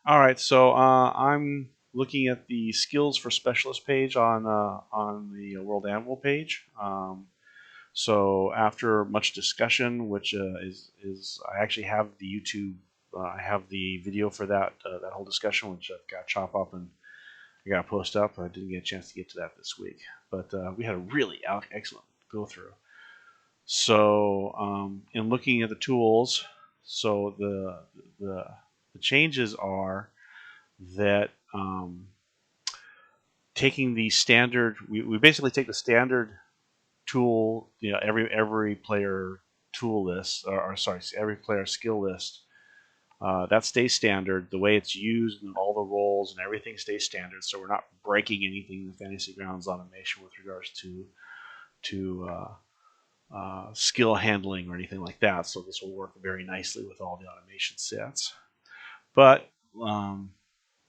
All right, so I'm looking at the skills for specialist page on the World Anvil page. So after much discussion, which is I actually have the YouTube, I have the video for that whole discussion, which I've got to chop up and I got to post up. I didn't get a chance to get to that this week, but we had a really excellent go through. So in looking at the tools, so the, the changes are that taking the standard, we basically take the standard tool, every player tool list, or sorry, every player skill list. That stays standard. The way it's used and all the roles and everything stays standard. So we're not breaking anything in the Fantasy Grounds automation with regards to skill handling or anything like that. So this will work very nicely with all the automation sets. But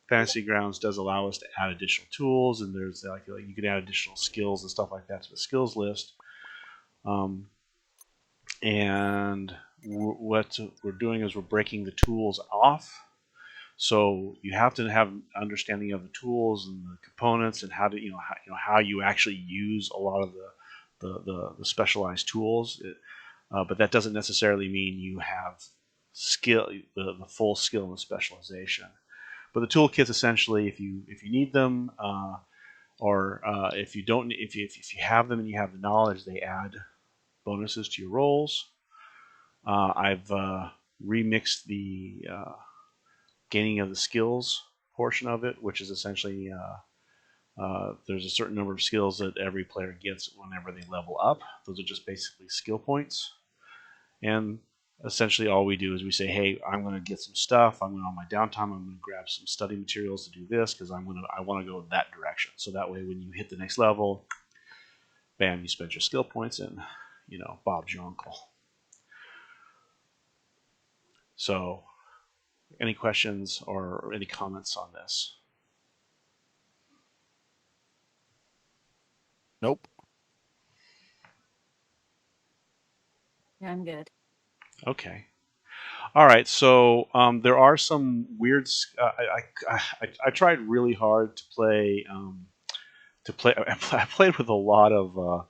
Fantasy Grounds does allow us to add additional tools, and there's like you can add additional skills and stuff like that to the skills list. Um, and what we're doing is we're breaking the tools off. So you have to have an understanding of the tools and the components and how to how you actually use a lot of the specialized tools. But that doesn't necessarily mean you have skill the full skill and specialization. But the toolkits essentially, if you need them, or if you don't, if you have them and you have the knowledge, they add bonuses to your rolls. I've remixed the gaining of the skills portion of it, which is essentially there's a certain number of skills that every player gets whenever they level up. Those are just basically skill points. And essentially all we do is we say, hey, I'm going to get some stuff. I'm going on my downtime. I'm going to grab some study materials to do this because I want to go that direction. So that way, when you hit the next level, bam, you spend your skill points, and Bob's your uncle. So, any questions or any comments on this? Nope. Yeah, I'm good. Okay. All right. So there are some weird. I tried really hard to play. I played with a lot of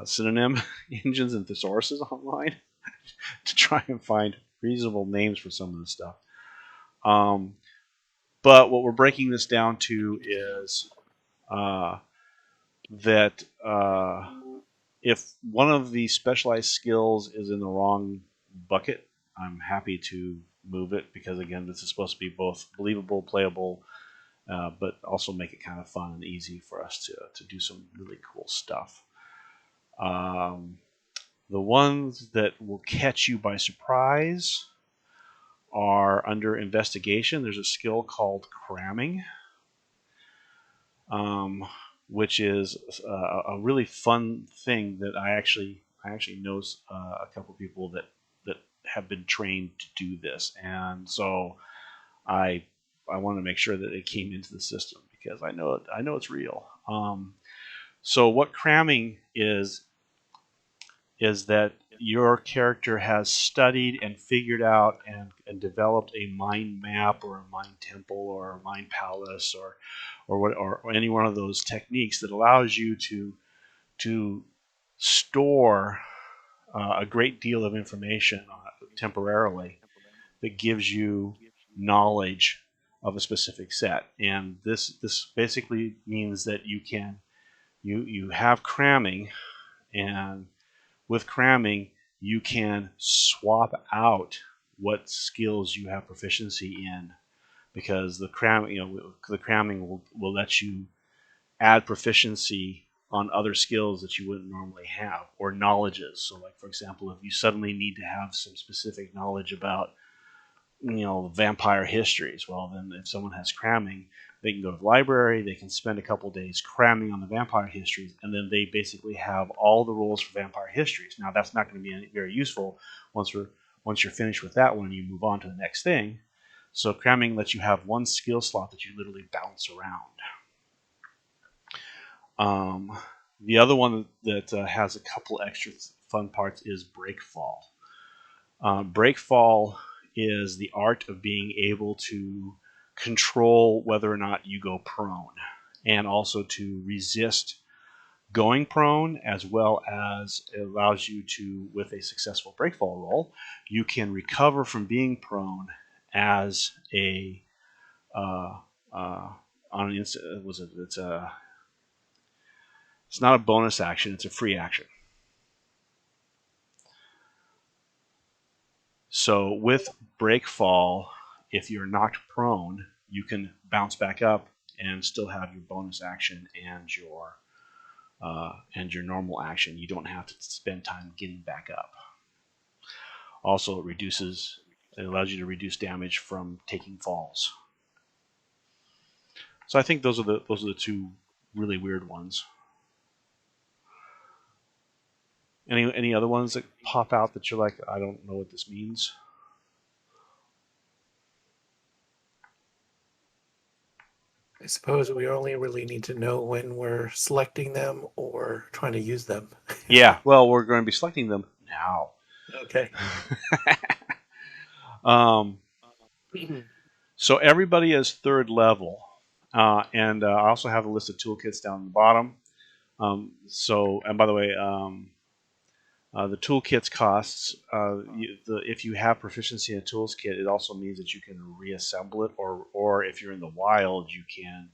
synonym engines and thesauruses online to try and find reasonable names for some of this stuff. Um, but what we're breaking this down to is uh, that if one of the specialized skills is in the wrong bucket, I'm happy to move it because again, this is supposed to be both believable, playable, but also make it kind of fun and easy for us to do some really cool stuff. Um, the ones that will catch you by surprise are under investigation. There's a skill called cramming, um, which is a really fun thing that I actually know a couple of people that have been trained to do this, and so I I want to make sure that it came into the system because I know it's real. So what cramming is that your character has studied and figured out and developed a mind map or a mind temple or a mind palace or any one of those techniques that allows you to store a great deal of information temporarily that gives you knowledge of a specific set. And this basically means that you have cramming, and with cramming, you can swap out what skills you have proficiency in because the cramming will let you add proficiency on other skills that you wouldn't normally have or knowledges. So, like for example, if you suddenly need to have some specific knowledge about vampire histories, well, then if someone has cramming, they can go to the library, they can spend a couple days cramming on the vampire histories, and then they basically have all the rules for vampire histories. Now that's not going to be very useful once you're finished with that one, you move on to the next thing. So cramming lets you have one skill slot that you literally bounce around. The other one that has a couple extra fun parts is breakfall. Breakfall is the art of being able to control whether or not you go prone, and also to resist going prone, as well as it allows you to, with a successful breakfall roll, you can recover from being prone as a on an instant. Was it? It's not a bonus action; it's a free action. So with breakfall, if you're knocked prone, you can bounce back up and still have your bonus action and your normal action. You don't have to spend time getting back up. Also, it allows you to reduce damage from taking falls. So I think those are the two really weird ones. Any other ones that pop out that you're like, I don't know what this means? I suppose we only really need to know when we're selecting them or trying to use them. Yeah, well, we're going to be selecting them now. Okay. um, so everybody is third level, and I also have a list of toolkits down the bottom. And by the way, the toolkits costs. If you have proficiency in a tools kit, it also means that you can reassemble it, or if you're in the wild, you can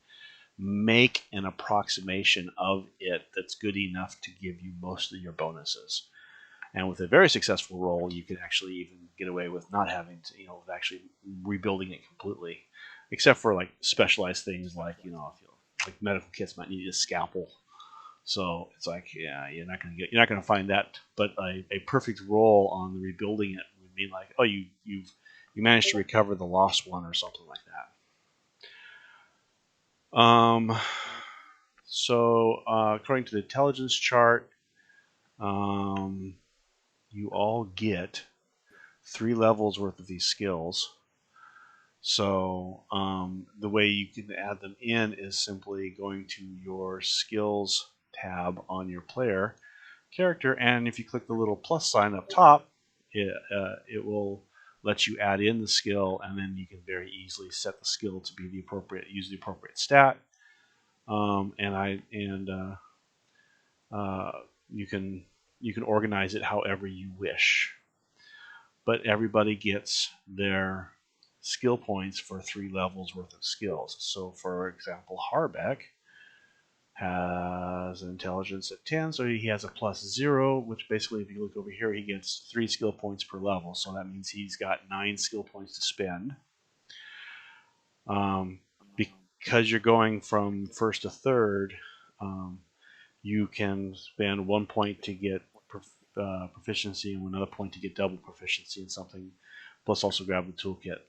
make an approximation of it that's good enough to give you most of your bonuses. And with a very successful roll, you can actually even get away with not having to, actually rebuilding it completely, except for like specialized things like, like medical kits might need a scalpel. So it's like, yeah, you're not gonna find that. But a perfect roll on the rebuilding it would mean like, oh, you managed to recover the lost one or something like that. So according to the intelligence chart, you all get 3 levels worth of these skills. So the way you can add them in is simply going to your skills tab on your player character, and if you click the little plus sign up top, it will let you add in the skill, and then you can very easily set the skill to be use the appropriate stat, and you can organize it however you wish. But everybody gets their skill points for 3 levels worth of skills. So, for example, Harbeck has an intelligence at 10, so he has a +0, which basically, if you look over here, he gets 3 skill points per level. So that means he's got 9 skill points to spend. Because you're going from first to third, you can spend 1 point to get proficiency and another point to get double proficiency in something, plus also grab the toolkit.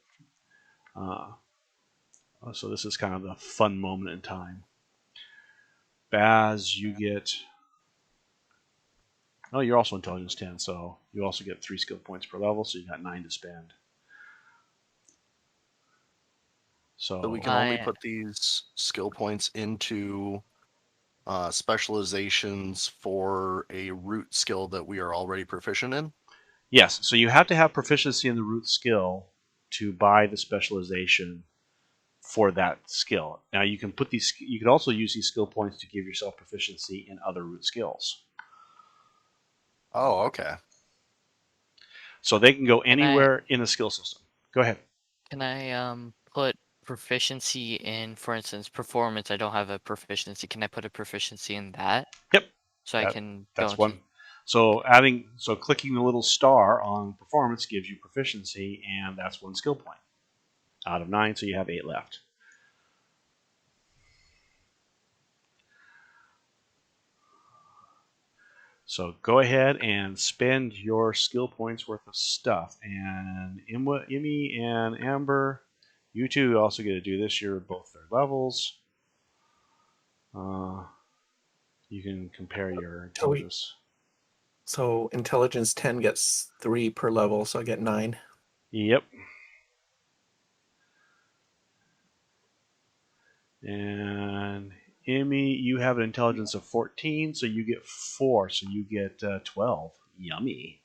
So this is kind of the fun moment in time. Baz, you get. Oh, you're also intelligence 10, so you also get 3 skill points per level, so you got 9 to spend. So we can only put these skill points into specializations for a root skill that we are already proficient in? Yes, so you have to have proficiency in the root skill to buy the specialization for that skill. Now you can you can also use these skill points to give yourself proficiency in other root skills. Oh, okay. So they can go anywhere in the skill system. Go ahead. Can I put proficiency in, for instance, performance? I don't have a proficiency. Can I put a proficiency in that? Yep. So I can That's go one. So clicking the little star on performance gives you proficiency, and that's 1 skill point out of 9. So you have 8 left. So go ahead and spend your skill points worth of stuff. And Emmy and Amber, you two also get to do this. You're both third levels. You can compare your intelligence. So intelligence 10 gets 3 per level, so I get 9. Yep. And Emmy, you have an intelligence of 14, so you get 4, so you get 12. Yummy.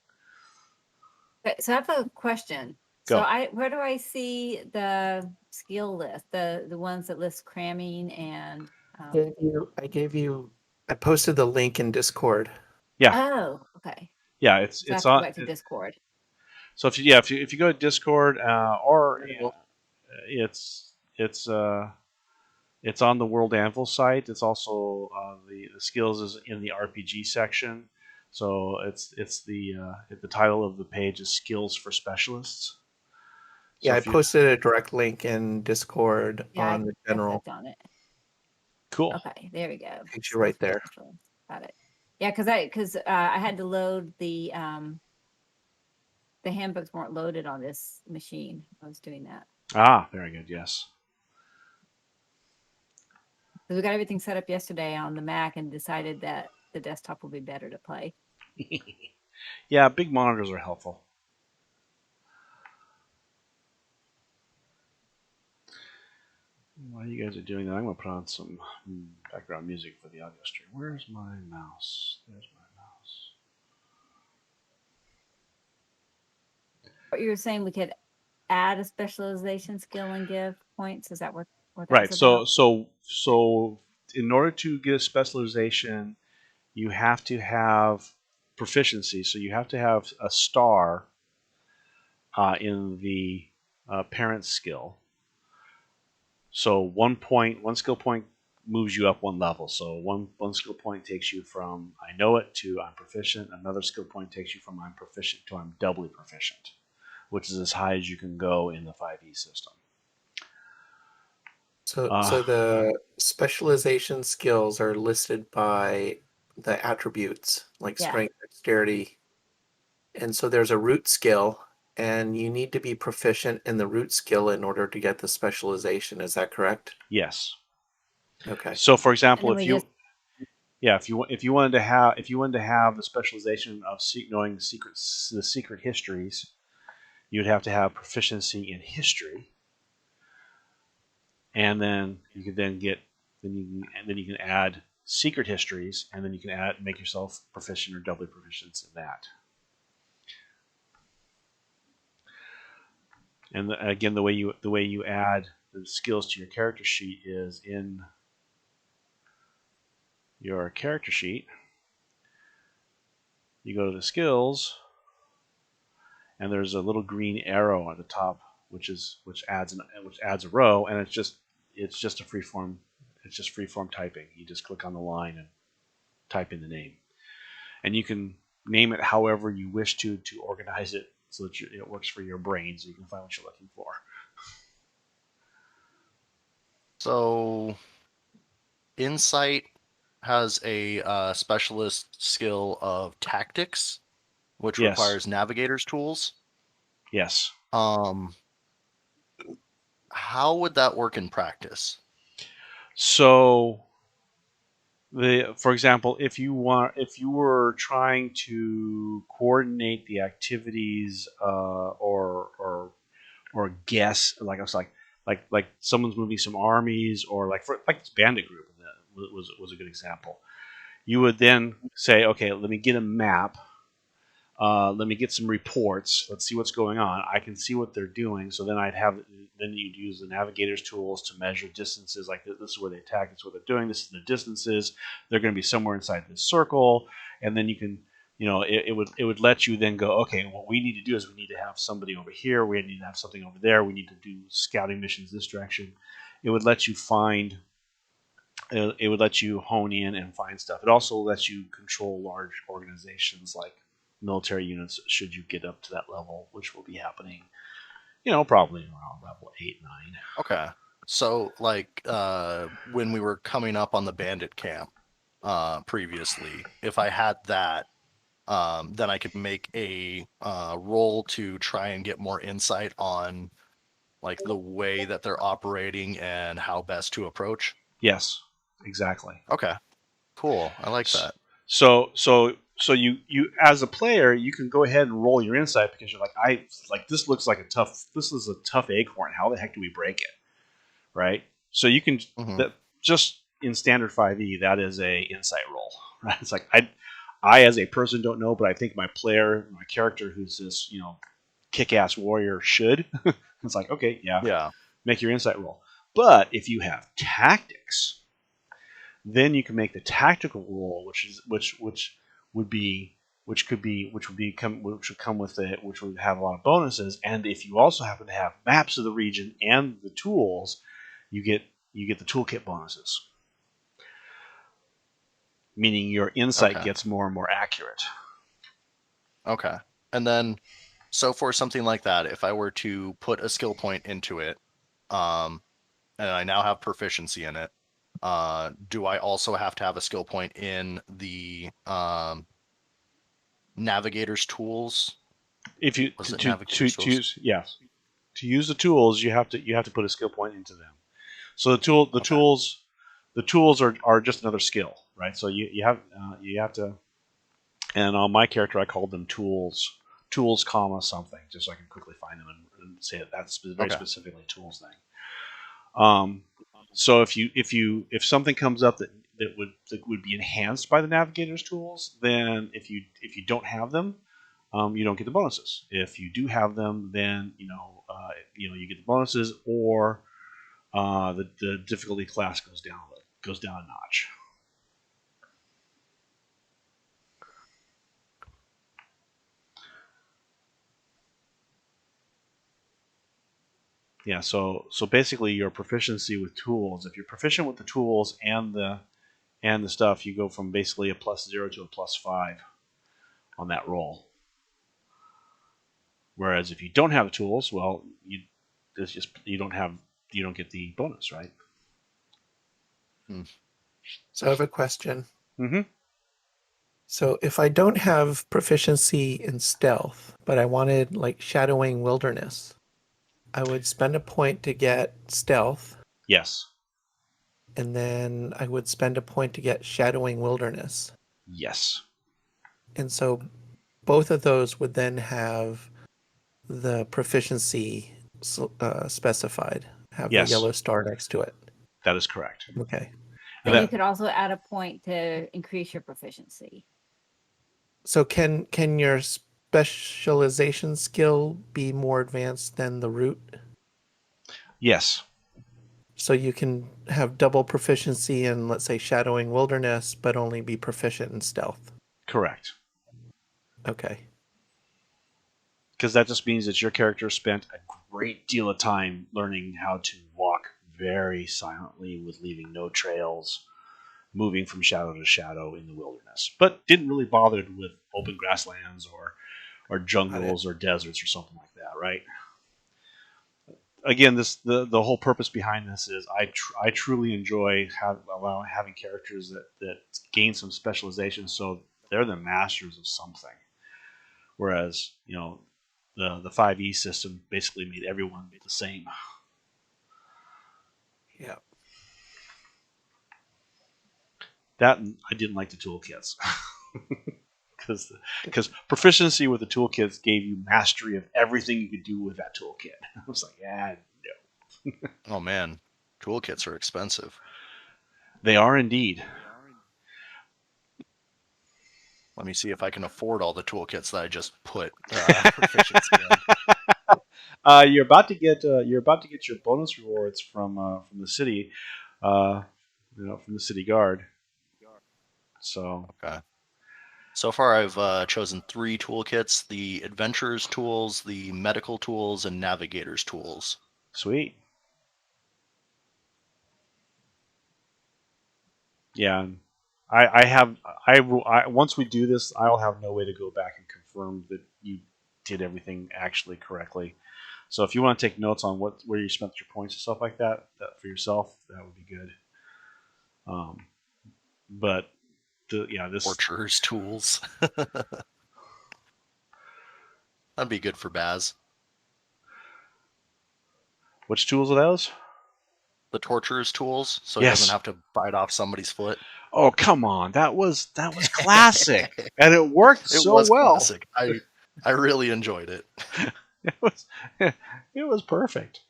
Okay, so I have a question. Go. Where do I see the skill list? The ones that list cramming and I posted the link in Discord. Yeah. Oh, okay. Yeah, it's So I have it's to go on. back to Discord. So if you go to Discord or Well, it's on the World Anvil site. It's also the skills is in the RPG section. So it's the title of the page is Skills for Specialists. So Yeah, I if you posted a direct link in Discord Yeah, on the I general clicked on it. cool. Okay, there we go. page right there. Got it. Yeah, because I had to load the handbooks weren't loaded on this machine. I was doing that. Very good. Yes. We got everything set up yesterday on the Mac and decided that the desktop will be better to play. Yeah, big monitors are helpful. While you guys are doing that, I'm going to put on some background music for the audio stream. Where's my mouse? There's my mouse. What you were saying, we could add a specialization skill and give points. Is that what that Right. was about? So in order to get a specialization, you have to have proficiency. So you have to have a star in the parent skill. So one skill point moves you up one level. So one skill point takes you from I know it to I'm proficient. Another skill point takes you from I'm proficient to I'm doubly proficient, which is as high as you can go in the 5e system. So the specialization skills are listed by the attributes like strength, dexterity. And so there's a root skill, and you need to be proficient in the root skill in order to get the specialization. Is that correct? Yes. Okay. So, for example, And then if you wanted to have the specialization of knowing the secret histories, you'd have to have proficiency in history, and then you could then you can add secret histories, and then you can make yourself proficient or doubly proficient in that. And again, the way you add the skills to your character sheet is in your character sheet. You go to the skills, and there's a little green arrow at the top, which adds a row, and it's just a freeform. It's just freeform typing. You just click on the line and type in the name, and you can name it however you wish to organize it so that it works for your brain, so you can find what you're looking for. So, Insight has a specialist skill of tactics, which Yes. requires navigator's tools. Yes. How would that work in practice? So, for example, if you were trying to coordinate the activities or guess, like I was like someone's moving some armies, or like this bandit group was a good example. You would then say, okay, let me get a map. Let me get some reports. Let's see what's going on. I can see what they're doing. So then you'd use the navigator's tools to measure distances. Like this is where they attack. This is what they're doing. This is the distances. They're going to be somewhere inside this circle. And then you can, it would let you then go, okay, what we need to do is we need to have somebody over here. We need to have something over there. We need to do scouting missions this direction. It would let you find. It would let you hone in and find stuff. It also lets you control large organizations like military units should you get up to that level, which will be happening, probably around level 8, 9. Okay. So, like, when we were coming up on the bandit camp previously, if I had that, then I could make a roll to try and get more insight on, like, the way that they're operating and how best to approach. Yes, exactly. Okay, cool. I like that. So you as a player, you can go ahead and roll your insight because you're like, this looks like this is a tough acorn. How the heck do we break it? Right? So you can that just in standard 5e, that is a insight roll. Right? It's like I as a person don't know, but I think my character who's this, kick-ass warrior should. It's like, okay, Yeah. make your insight roll. But if you have tactics, then you can make the tactical roll, which would come with it, which would have a lot of bonuses. And if you also happen to have maps of the region and the tools, you get the toolkit bonuses, meaning your insight Okay. gets more and more accurate. Okay. And then, so for something like that, if I were to put a skill point into it, and I now have proficiency in it, do I also have to have a skill point in the navigator's tools? If you Was it to navigator's tools? use to use the tools, you have to put a skill point into them. So the tools are just another skill, right? So you have to. And on my character, I called them tools, comma something, just so I can quickly find them and say that that's very specifically a tools thing. So if something comes up that would be enhanced by the navigator's tools, then if you don't have them, you don't get the bonuses. If you do have them, then you get the bonuses, or the difficulty class goes down a notch. Yeah, so basically your proficiency with tools, if you're proficient with the tools and the stuff, you go from basically a +0 to a +5 on that roll. Whereas if you don't have the tools, well, you don't get the bonus, right? So I have a question. Mm-hmm. So if I don't have proficiency in stealth, but I wanted like shadowing wilderness, I would spend a point to get stealth, Yes. and then I would spend a point to get shadowing wilderness. Yes. And so both of those would then have the proficiency specified, have the Yes. yellow star next to it. That is correct. Okay. Then And you could also add a point to increase your proficiency. So can your specialization skill be more advanced than the root? Yes. So you can have double proficiency in, let's say, shadowing wilderness, but only be proficient in stealth. Correct. Okay. Because that just means that your character spent a great deal of time learning how to walk very silently with leaving no trails, moving from shadow to shadow in the wilderness, but didn't really bother with open grasslands or jungles or deserts or something like that, right? Again, the whole purpose behind this is I truly enjoy having characters that gain some specialization, so they're the masters of something. Whereas the 5e system basically made everyone the same. Yeah. That I didn't like the toolkits. Because proficiency with the toolkits gave you mastery of everything you could do with that toolkit. I was like, no. Oh man, toolkits are expensive. They are indeed. Let me see if I can afford all the toolkits that I just put proficiency in. You're about to get your bonus rewards from the city, from the city guard. So Okay. So far, I've chosen 3 toolkits: the adventurer's tools, the medical tools, and navigator's tools. sweet. Yeah, once we do this, I'll have no way to go back and confirm that you did everything actually correctly. So if you want to take notes on where you spent your points and stuff like that for yourself, that would be good. But this Torturer's tools. That'd be good for Baz. which tools are those? The torturer's tools, so Yes. he doesn't have to bite off somebody's foot. Oh, come on, that was classic, and it worked It so was well. classic. I really enjoyed it. It was perfect.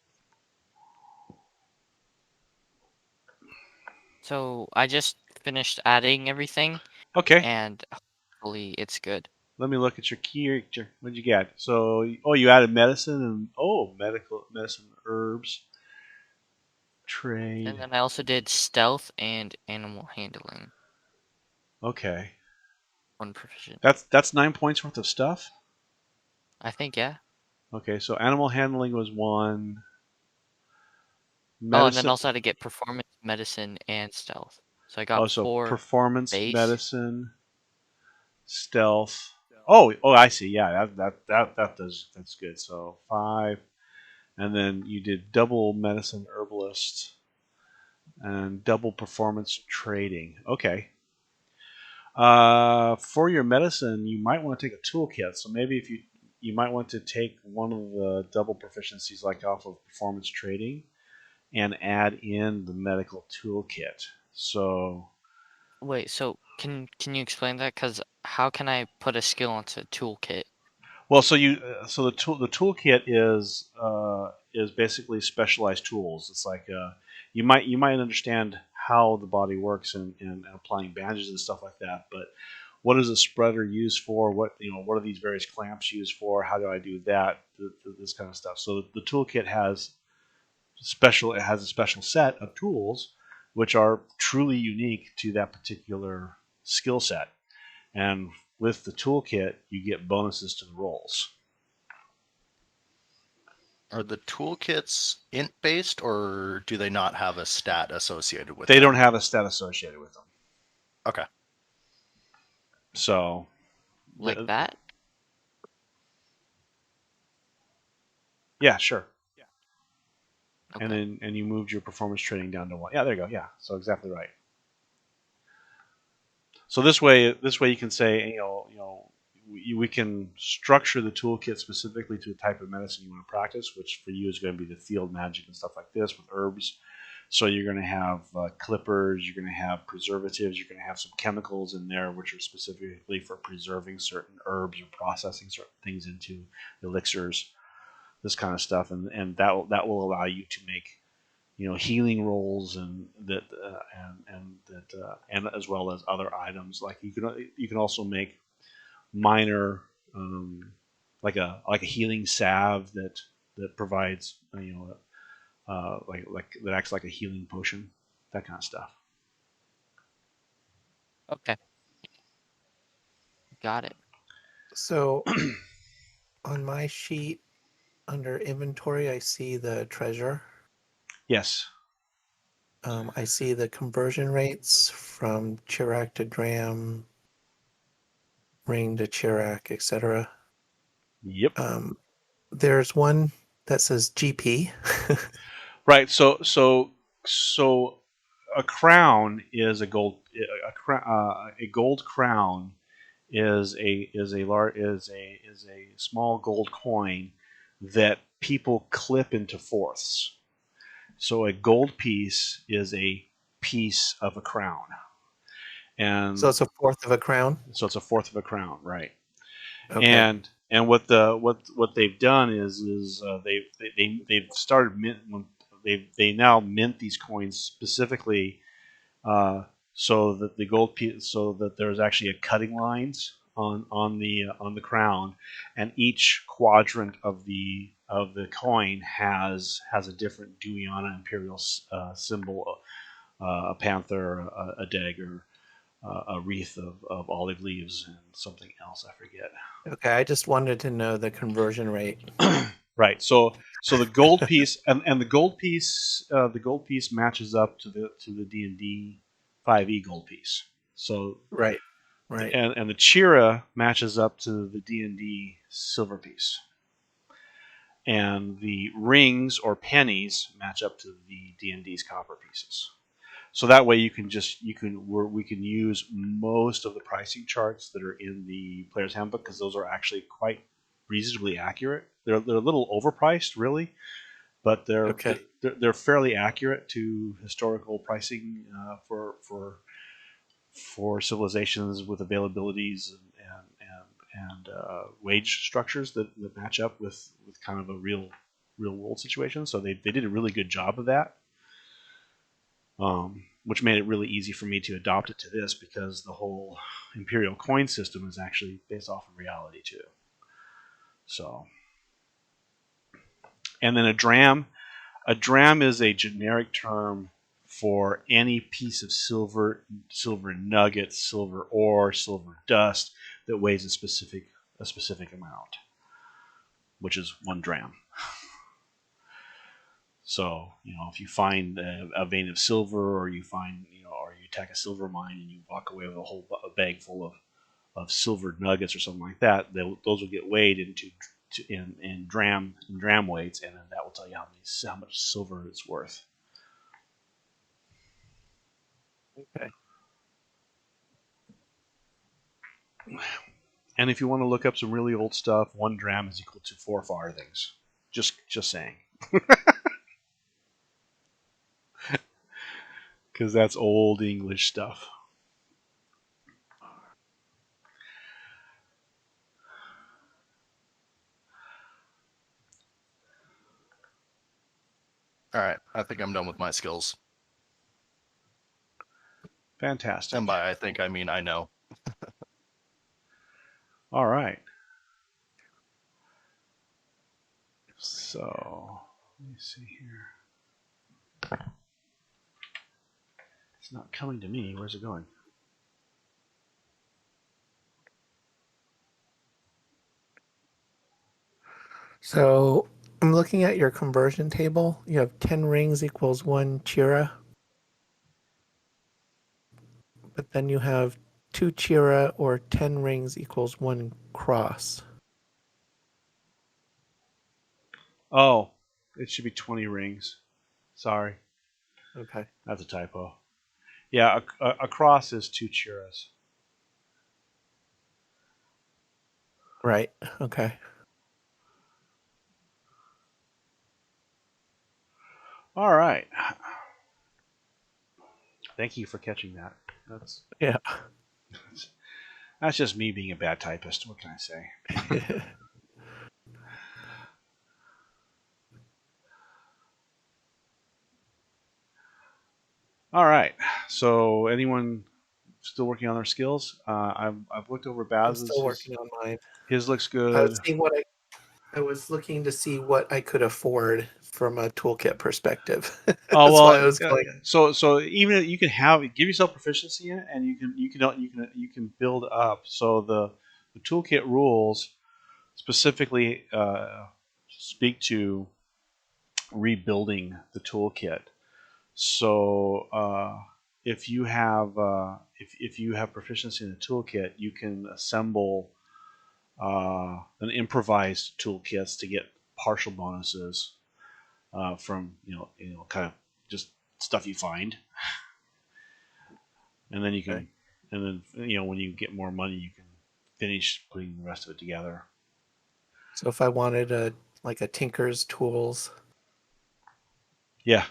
So I just finished adding everything, Okay. and hopefully it's good. let me look at your character. What'd you get? So, you added medicine and medicine, herbs, trade. And then I also did stealth and animal handling. Okay, 1 proficient. that's 9 points worth of stuff. I think, yeah. Okay, so animal handling was 1. Oh, and then Medicine. also I had to get performance, medicine, and stealth. So I got Oh, so 4 performance, base. medicine, stealth. Oh, I see. Yeah, that's good. So 5, and then you did double medicine herbalist and double performance trading. Okay. For your medicine, you might want to take a toolkit. So maybe if you might want to take one of the double proficiencies like off of performance trading and add in the medical toolkit. So Wait, so can you explain that? Because how can I put a skill into a toolkit? well, so the toolkit is basically specialized tools. It's like you might understand how the body works in applying bandages and stuff like that, but what is a spreader used for? What are these various clamps used for? How do I do that? This kind of stuff. So the toolkit has it has a special set of tools which are truly unique to that particular skill set. And with the toolkit, you get bonuses to the rolls. Are the toolkits int based, or do they not have a stat associated with They them? don't have a stat associated with them. Okay. So, Like that? yeah, sure. Okay. And you moved your performance training down to 1. Yeah, there you go. Yeah, so exactly right. So this way you can say, we can structure the toolkit specifically to the type of medicine you want to practice, which for you is going to be the field magic and stuff like this with herbs. So you're going to have clippers, you're going to have preservatives, you're going to have some chemicals in there which are specifically for preserving certain herbs or processing certain things into elixirs, this kind of stuff, and that will allow you to make healing rolls and that and as well as other items. Like you can also make minor like a healing salve that provides like that acts like a healing potion, that kind of stuff. Okay. Got it. So on my sheet under inventory, I see the treasure. Yes. I see the conversion rates from Chirac to Dram, Ring to Chirac, etc. Yep. There's one that says GP. Right. So a crown is a gold crown is a small gold coin that people clip into fourths. So a gold piece is a piece of a crown, and So it's a fourth of a crown. so it's a fourth of a crown, right? Okay. And what they've done is they've started they now mint these coins specifically so that the gold piece, so that there's actually a cutting lines on the crown, and each quadrant of the coin has a different Duyana imperial symbol, a panther, a dagger, a wreath of olive leaves, and something else I forget. Okay, I just wanted to know the conversion rate. Right. So the gold piece and the gold piece matches up to the D&D 5e gold piece. So Right. and the Chira matches up to the D&D silver piece. And the rings or pennies match up to the D&D's copper pieces. So that way we can use most of the pricing charts that are in the player's handbook, because those are actually quite reasonably accurate. They're a little overpriced, really, but they're fairly accurate to historical pricing for civilizations with availabilities and wage structures that match up with kind of a real world situation. So they did a really good job of that. which made it really easy for me to adopt it to this, because the whole imperial coin system is actually based off of reality too. So, and then a dram is a generic term for any piece of silver nugget, silver ore, silver dust that weighs a specific amount, which is 1 dram. So, if you find a vein of silver, or you find, or you attack a silver mine and you walk away with a bag full of silver nuggets or something like that, those will get weighed in dram weights, and then that will tell you how much silver it's worth. Okay. And if you want to look up some really old stuff, 1 dram is equal to 4 farthings. Just saying. Because that's old English stuff. All right, I think I'm done with my skills. Fantastic. And by I think, I mean I know. All right. So, let me see here. It's not coming to me. Where's it going? So I'm looking at your conversion table. You have 10 rings equals 1 chira. But then you have 2 chira or 10 rings equals 1 cross. Oh, it should be 20 rings. Sorry. Okay. That's a typo. Yeah, a cross is 2 chiras. Right. Okay. All right. Thank you for catching that. Yeah. That's just me being a bad typist. What can I say? All right. So, anyone still working on their skills? I've looked over I'm Baz's. still working on mine. His looks I good. was seeing I was looking to see what I could afford from a toolkit perspective. Oh That's well, why I was going. so even you can give yourself proficiency in it, and you can build up. So the toolkit rules specifically speak to rebuilding the toolkit. So if you have if you have proficiency in the toolkit, you can assemble an improvised toolkits to get partial bonuses from kind of just stuff you find, and then you can, Okay. and then when you get more money, you can finish putting the rest of it together. So if I wanted a tinker's tools, Yeah,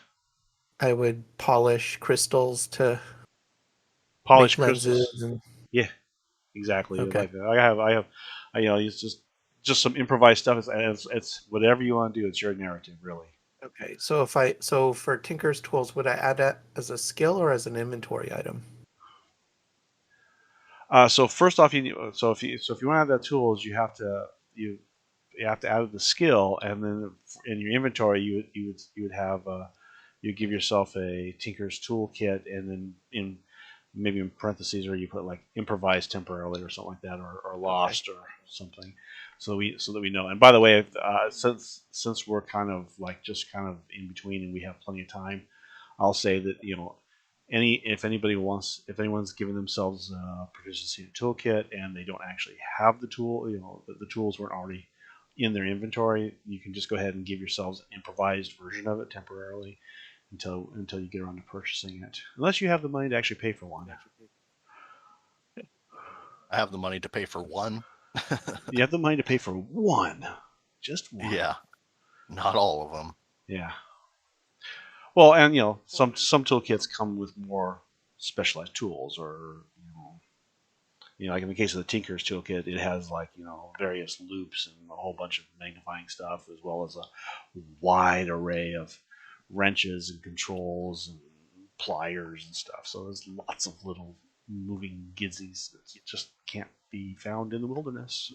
I would polish crystals to polish make lenses crystals. and Yeah, exactly. okay. Like that. It's just some improvised stuff. It's whatever you want to do. It's your narrative, really. Okay. So for tinker's tools, would I add that as a skill or as an inventory item? So first off, if you want to add that tools, you have to add the skill, and then in your inventory, you would have you give yourself a tinker's toolkit, and then maybe in parentheses, or you put like improvised temporarily or something like that, or lost or something, so that we know. And by the way, since we're kind of in between and we have plenty of time, I'll say that if anyone's given themselves proficiency in toolkit and they don't actually have the tool, the tools weren't already in their inventory, you can just go ahead and give yourselves an improvised version of it temporarily until you get around to purchasing it, unless you have the money to actually pay for one. I have the money to pay for one. You have the money to pay for one, just one. Yeah, not all of them. Yeah. Well, and some toolkits come with more specialized tools, or like in the case of the Tinker's toolkit, it has various loops and a whole bunch of magnifying stuff, as well as a wide array of wrenches and controls and pliers and stuff. So there's lots of little moving gizzies that just can't be found in the wilderness.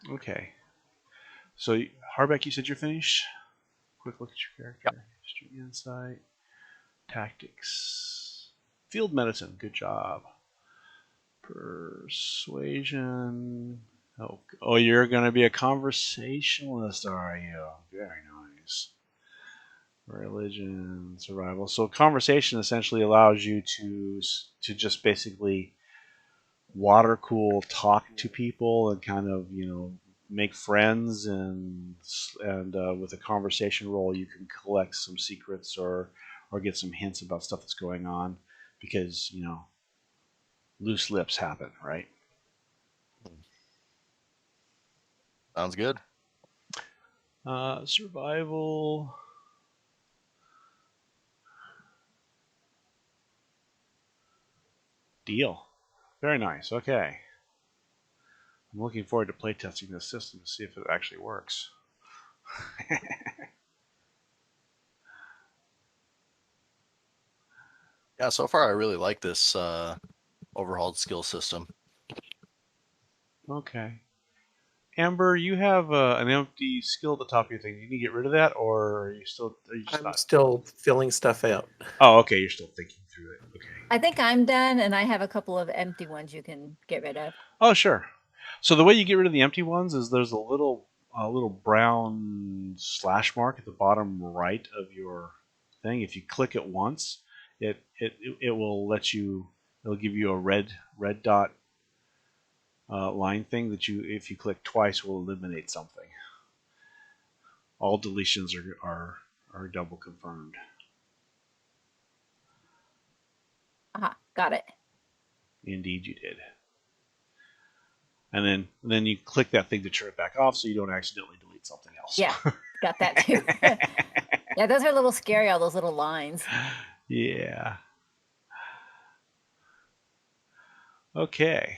Okay. So, Harbeck, you said you're finished? Quick look at your character. History, insight, tactics, field medicine. Good job. Persuasion. Oh, you're going to be a conversationalist, are you? Very nice. Religion, survival. So conversation essentially allows you to just basically water cool, talk to people, and kind of make friends, and with a conversation roll, you can collect some secrets or get some hints about stuff that's going on, because loose lips happen, right? Sounds good. Survival. Deal. Very nice. Okay. I'm looking forward to playtesting this system to see if it actually works. Yeah, so far I really like this overhauled skill system. Okay. Amber, you have an empty skill at the top of your thing. You need to get rid of that, or are you just I'm not? still filling stuff out. Oh, okay. You're still thinking through it. Okay. I think I'm done, and I have a couple of empty ones you can get rid of. Oh, sure. So the way you get rid of the empty ones is there's a little brown slash mark at the bottom right of your thing. If you click it once, it will let you. It'll give you a red dot line thing that if you click twice, will eliminate something. All deletions are double confirmed. Aha, got it. Indeed, you did. And then you click that thing to turn it back off, so you don't accidentally delete something else. Yeah, got that too. Yeah, those are a little scary, all those little lines. Yeah. Okay.